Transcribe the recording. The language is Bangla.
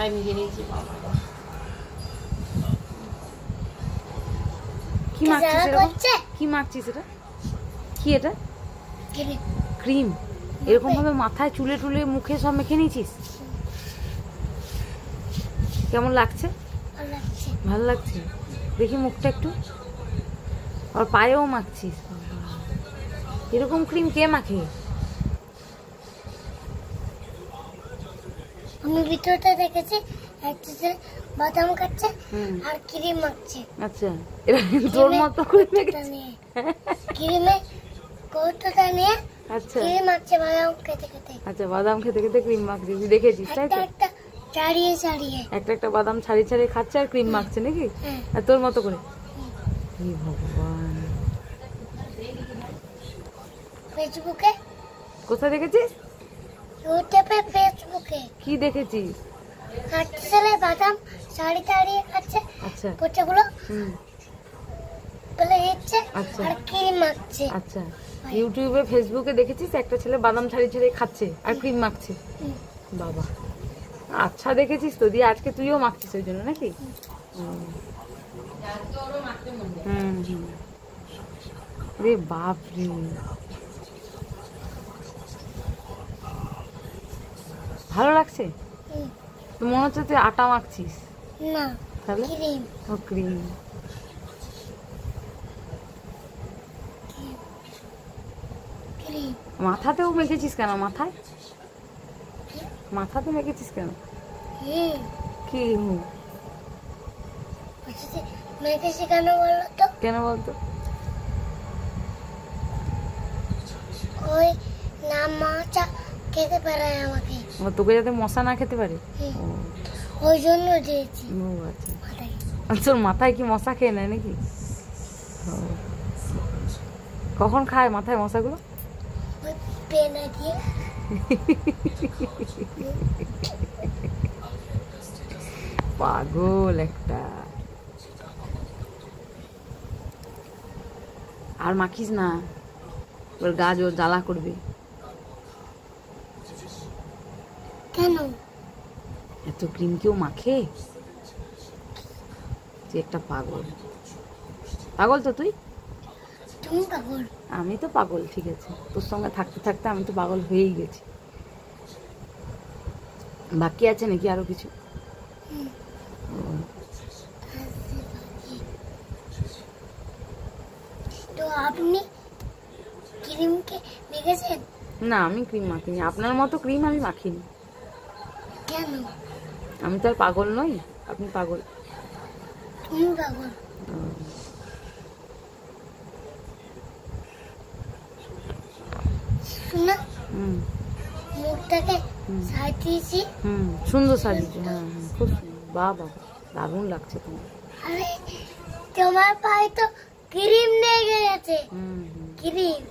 মাথায় মেখে নিয়েছি। কি মাখছিস এরকম? কি মাখছিস এটা? কি এটা? ক্রিম। এরকম ভাবে মাথায় চুলে টুলে মুখে সব মেখে নিয়েছিস? কেমন লাগছে? ভালো লাগছে। দেখি মুখটা একটু। আর পায়েও মাখছিস? এরকম ক্রিম কে মাখে? আমি ভিডিওটা দেখেছি, একটা ছেলে বাদাম খাচ্ছে আর ক্রিম মাখছে। আচ্ছা, এটা তোর মতো করে মেখেছে? ক্রিমে কৌটোটা নিয়ে আচ্ছা ক্রিম মাখছে বাদাম খেতে খেতে। আচ্ছা, বাদাম খেতে খেতে ক্রিম মাখছে, তুই দেখেছিস তাই তো? একটা ছাড়িয়ে ছাড়িয়ে একটা একটা বাদাম ছাড়িয়ে ছাড়িয়ে খাচ্ছে আর ক্রিম মাখছে নাকি? আর তোর মতো করে? হে ভগবান। ফেসবুকে। কোথায় দেখেছিস? ইউটিউবে, ফেসবুকে। কি দেখেছিস? একটা ছেলে বাদাম ছাড়িয়ে খাচ্ছে। আচ্ছা, পোচাগুলো বলে দিচ্ছে আচ্ছা আর ক্রিম মাখছে। আচ্ছা, ইউটিউবে ফেসবুকে দেখেছিস একটা ছেলে বাদাম ছাড়িয়ে ছাড়িয়ে খাচ্ছে আর ক্রিম মাখছে? বাবা, আচ্ছা দেখেছিস তো, দিয়ে আজকে তুইও মাখছিস ওই জন্য নাকি? রে বাপ রে, ভালো লাগছে? মনে হচ্ছে তুই আটা মাখছিস। না, তাহলে ক্রিম। ও ক্রিম। মাথাতেও মেখেছিস কেন? মাথাতে মেখেছিস কেন? কি মেখেছি কেন বলতো? কেন বলতো? ওই না মশা খেতে পারে আমাকে। তোকে যাতে মশা না খেতে পারে, ওই জন্য দিয়েছি। ও আচ্ছা, তোর মাথায় কি মশা খেয়ে নেয় নাকি? কখন খায় মাথায় মশাগুলো? পেনা দিয়ে। পাগল একটা। আর মাখিস না, ওর গা জোর জ্বালা করবে। কেন? এত ক্রিম কেউ মাখে? তুই একটা পাগল। পাগল তো তুই? তুমি পাগল। আমি তো পাগল, ঠিক আছে, তোর সঙ্গে থাকতে থাকতে আমি তো পাগল হয়েই গেছি। বাকি আছে নাকি আরো কিছু? তো আপনি ক্রিমকে মেখেছেন? না, আমি ক্রিম মাখিনি, আপনার মতো ক্রিম আমি মাখিনি। কেন? আমি তো আর পাগল নই, আপনি পাগল। তুমি পাগল। শোনা, মুখটাকে সাজিয়েছি। সুন্দর সাজিয়েছি। হ্যাঁ, খুব বাবা, দারুণ লাগছে তোমার। আরে তোমার পায়ে তো ক্রিম লেগে গেছে। ক্রিম।